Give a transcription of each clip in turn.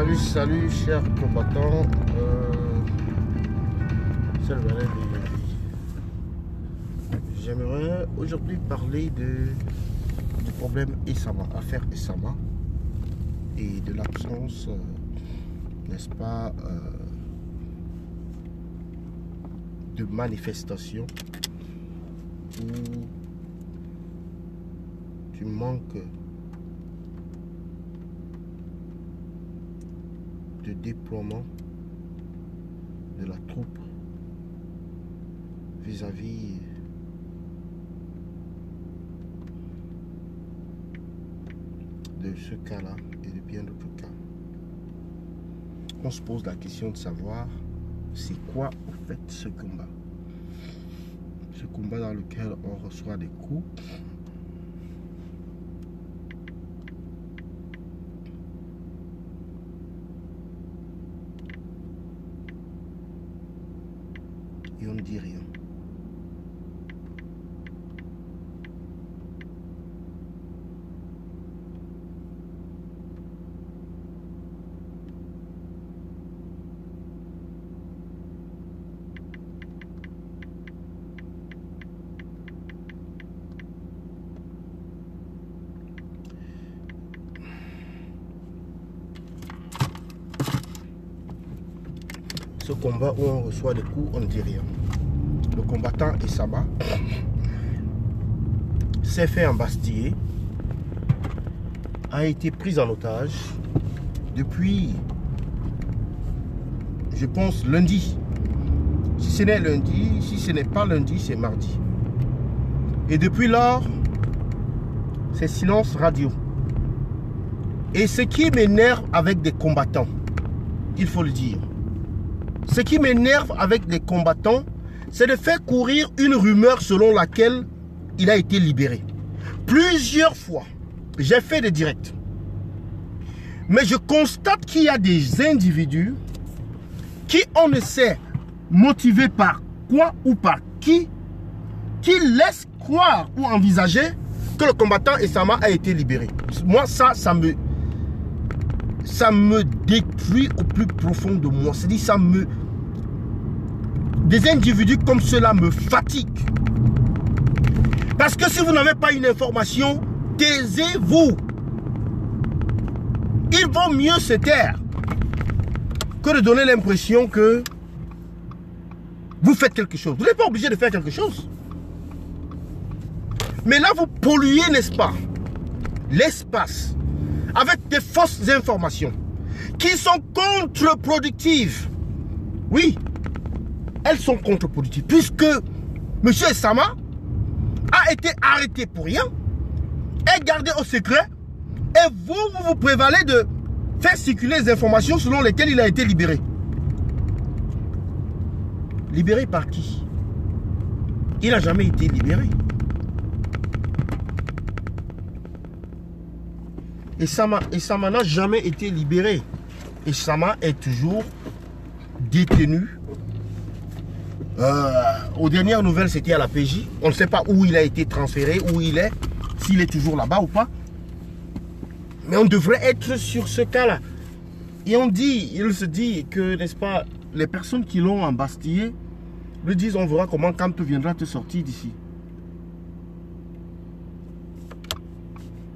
Salut chers combattants. J'aimerais aujourd'hui parler du problème Essama, affaire Essama, et de l'absence, n'est-ce pas, de manifestation ou du manque de déploiement de la troupe vis-à-vis de ce cas-là et de bien d'autres cas. On se pose la question de savoir c'est quoi au fait ce combat. Ce combat dans lequel on reçoit des coups. Et on ne dit rien. Ce combat où on reçoit des coups, on ne dit rien. Le combattant Essama s'est fait embastiller, a été pris en otage depuis, je pense, lundi. Si ce n'est lundi, si ce n'est pas lundi, c'est mardi. Et depuis lors, c'est silence radio. Et ce qui m'énerve avec des combattants, il faut le dire, ce qui m'énerve avec les combattants, c'est de faire courir une rumeur selon laquelle il a été libéré. Plusieurs fois, j'ai fait des directs. Mais je constate qu'il y a des individus qui, on ne sait motivés par quoi ou par qui laissent croire ou envisager que le combattant Essama a été libéré. Moi, ça me détruit au plus profond de moi. C'est-à-dire, des individus comme cela me fatiguent. Parce que si vous n'avez pas une information, taisez-vous. Il vaut mieux se taire que de donner l'impression que vous faites quelque chose. Vous n'êtes pas obligé de faire quelque chose. Mais là, vous polluez, n'est-ce pas, l'espace avec des fausses informations qui sont contre-productives. Oui, elles sont contre-productives puisque M. Essama a été arrêté pour rien et gardé au secret, et vous prévalez de faire circuler les informations selon lesquelles il a été libéré. Libéré par qui? Il n'a jamais été libéré. Essama n'a jamais été libéré. Essama est toujours détenu. Aux dernières nouvelles, c'était à la PJ. On ne sait pas où il a été transféré, où il est, s'il est toujours là-bas ou pas. Mais on devrait être sur ce cas-là. Et il se dit que, n'est-ce pas, les personnes qui l'ont embastillé lui disent, on verra comment Kamto viendra te sortir d'ici.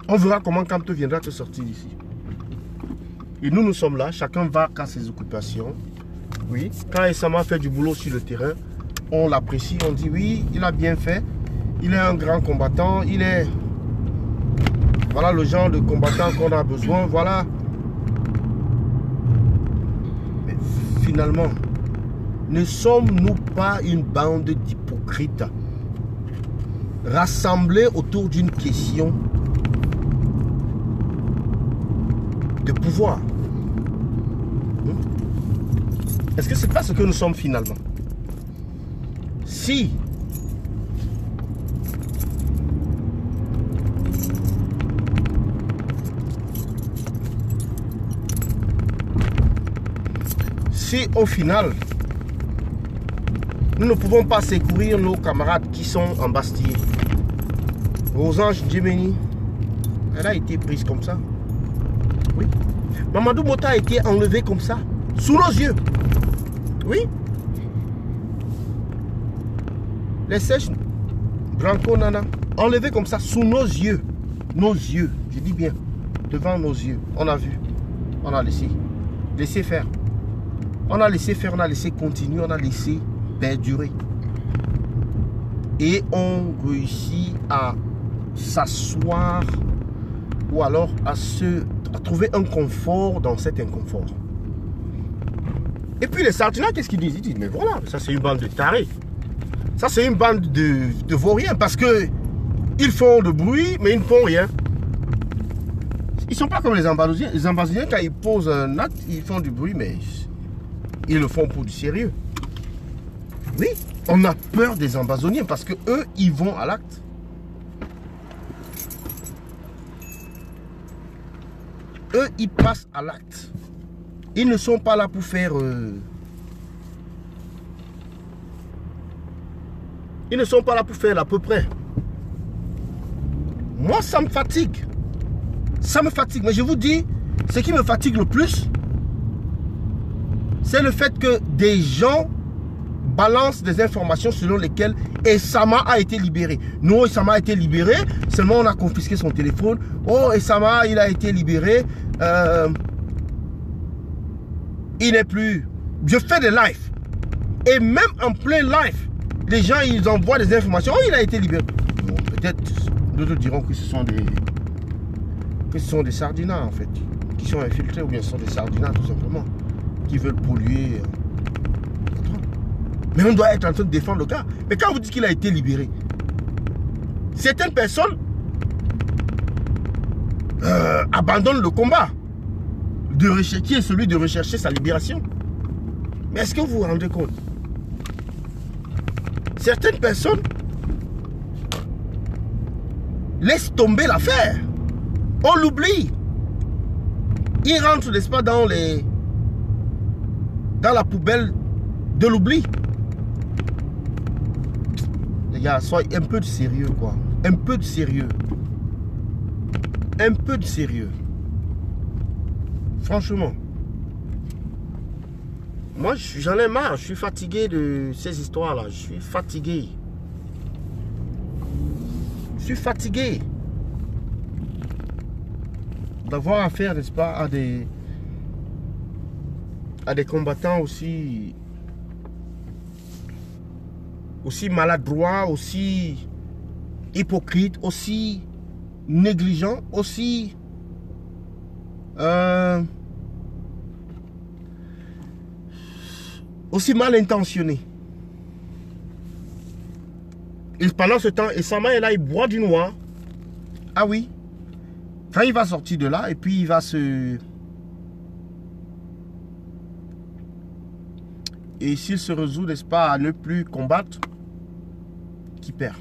On verra comment Kamto viendra te sortir d'ici. Et nous sommes là, chacun va à ses occupations. Oui, quand Essama fait du boulot sur le terrain, on l'apprécie, on dit oui, il a bien fait. Il est un grand combattant, il est... Voilà le genre de combattant qu'on a besoin, voilà. Mais finalement, ne sommes-nous pas une bande d'hypocrites rassemblés autour d'une question de pouvoir? Est-ce que c'est pas ce que nous sommes finalement? Si au final nous ne pouvons pas secourir nos camarades qui sont embastillés. Rosange Djemeni, elle a été prise comme ça. Oui. Mamadou Mota a été enlevé comme ça, sous nos yeux. Oui. Les sèches, Branco Nana, enlevé comme ça, sous nos yeux. Nos yeux, je dis bien, devant nos yeux. On a vu, on a laissé faire. On a laissé faire, on a laissé continuer, on a laissé perdurer. Et on réussit à s'asseoir ou alors à trouver un confort dans cet inconfort. Et puis les Sardinats, qu'est-ce qu'ils disent? Ils disent, mais voilà, ça c'est une bande de tarés. Ça c'est une bande de vauriens parce que ils font de bruit, mais ils ne font rien. Ils ne sont pas comme les Ambazoniens. Les Ambazoniens, quand ils posent un acte, ils font du bruit, mais ils le font pour du sérieux. Oui, on a peur des Ambazoniens parce que eux, ils vont à l'acte. Eux, ils passent à l'acte. Ils ne sont pas là pour faire... Ils ne sont pas là pour faire à peu près. Moi, ça me fatigue. Ça me fatigue. Mais je vous dis, ce qui me fatigue le plus, c'est le fait que des gens balancent des informations selon lesquelles Essama a été libéré. Non, Essama a été libéré, seulement on a confisqué son téléphone. Oh, Essama, il a été libéré. Il n'est plus... Je fais des lives. Et même en plein live, les gens, ils envoient des informations. Oh, il a été libéré. Bon, peut-être, d'autres diront que ce sont des sardinats, en fait, qui sont infiltrés, ou bien ce sont des sardinats, tout simplement, qui veulent polluer. Mais on doit être en train de défendre le gars. Mais quand vous dites qu'il a été libéré, certaines personnes abandonnent le combat qui est celui de rechercher sa libération. Mais est-ce que vous vous rendez compte? Certaines personnes laissent tomber l'affaire. On l'oublie. Ils rentrent, n'est-ce pas, dans la poubelle de l'oubli. Les gars, soyez un peu de sérieux, quoi. Un peu de sérieux. Un peu de sérieux. Franchement. Moi, j'en ai marre. Je suis fatigué de ces histoires-là. Je suis fatigué. Je suis fatigué d'avoir affaire, n'est-ce pas, à des combattants aussi maladroits, aussi hypocrites, aussi négligents, aussi mal intentionnés. Et pendant ce temps, Essama est là, il boit du noir. Ah oui. Quand il va sortir de là, et puis il va se... Et s'il se résout, n'est-ce pas, à ne plus combattre, qui perd?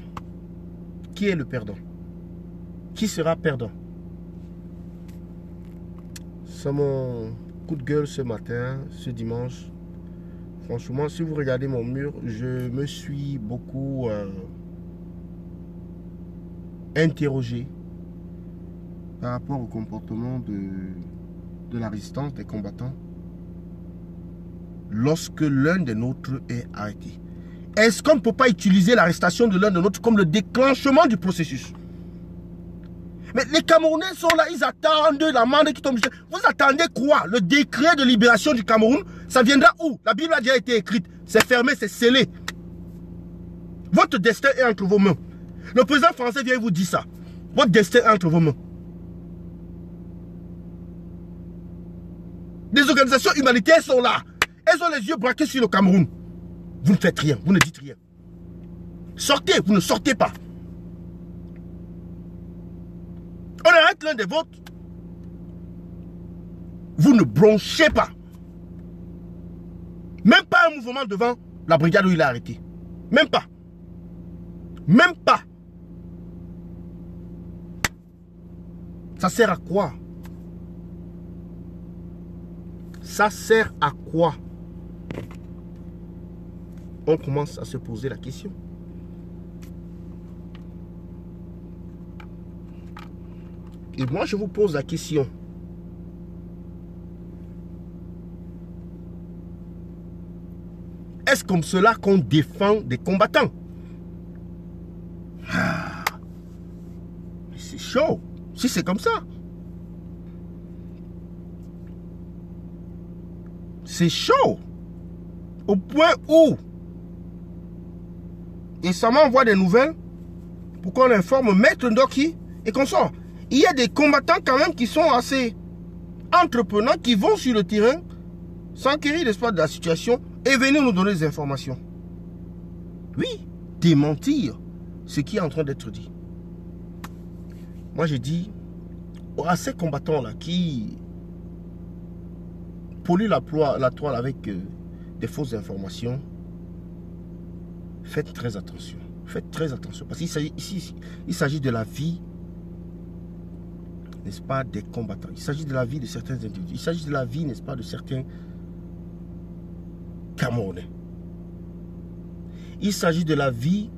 Qui est le perdant? Qui sera perdant? C'est mon coup de gueule ce matin, ce dimanche. Franchement, si vous regardez mon mur, je me suis beaucoup interrogé par rapport au comportement de la résistance des combattants lorsque l'un des nôtres est arrêté. Est-ce qu'on ne peut pas utiliser l'arrestation de l'un des nôtres comme le déclenchement du processus? Mais les Camerounais sont là, ils attendent l'amende qui tombe. Vous attendez quoi? Le décret de libération du Cameroun, ça viendra où? La Bible a déjà été écrite, c'est fermé, c'est scellé. Votre destin est entre vos mains. Le président français vient vous dire ça. Votre destin est entre vos mains. Des organisations humanitaires sont là. Elles ont les yeux braqués sur le Cameroun. Vous ne faites rien, vous ne dites rien. Sortez, vous ne sortez pas. On arrête l'un des vôtres. Vous ne bronchez pas. Même pas un mouvement devant la brigade où il est arrêté. Même pas. Même pas. Ça sert à quoi? Ça sert à quoi? On commence à se poser la question. Et moi, je vous pose la question. Est-ce comme cela qu'on défend des combattants? Ah, c'est chaud. Si c'est comme ça. C'est chaud. Au point où et ça m'envoie des nouvelles pour qu'on informe Maître Ndoki et qu'on sort. Il y a des combattants quand même qui sont assez entreprenants, qui vont sur le terrain, s'enquérir l'espoir de la situation et venir nous donner des informations. Oui, démentir ce qui est en train d'être dit. Moi j'ai dit à ces combattants-là qui polluent la toile avec des fausses informations, faites très attention. Faites très attention. Parce qu'il s'agit de la vie, n'est-ce pas, des combattants. Il s'agit de la vie de certains individus. Il s'agit de la vie, n'est-ce pas, de certains Camerounais. Il s'agit de la vie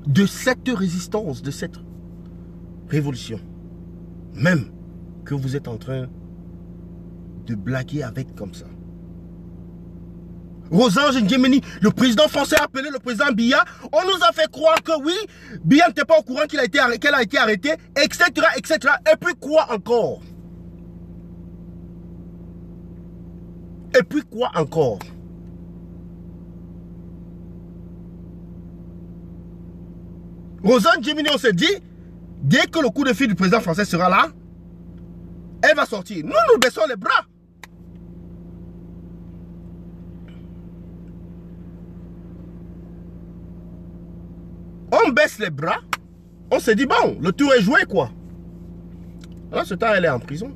de cette résistance, de cette révolution. Même que vous êtes en train de blaguer avec comme ça. Rosange N'Djemeni, le président français a appelé le président Biya. On nous a fait croire que oui, Biya n'était pas au courant qu'elle a été arrêtée, etc., etc. Et puis quoi encore? Et puis quoi encore? Rosange N'Djemeni, on s'est dit, dès que le coup de fil du président français sera là, elle va sortir. Nous, nous baissons les bras. On baisse les bras, on se dit bon, le tour est joué quoi. Alors ce temps elle est en prison.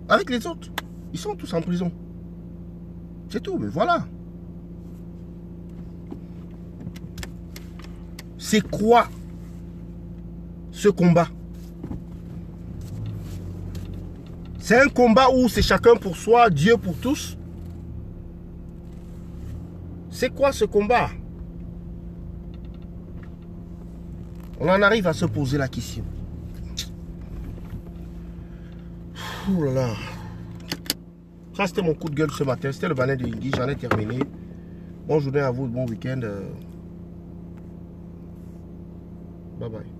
Avec les autres, ils sont tous en prison. C'est tout, mais voilà. C'est quoi ce combat? C'est un combat où c'est chacun pour soi, Dieu pour tous. C'est quoi ce combat? On en arrive à se poser la question. Ouh là là. Ça, c'était mon coup de gueule ce matin. C'était le balai de Yingui. J'en ai terminé. Bonne journée à vous. Bon week-end. Bye bye.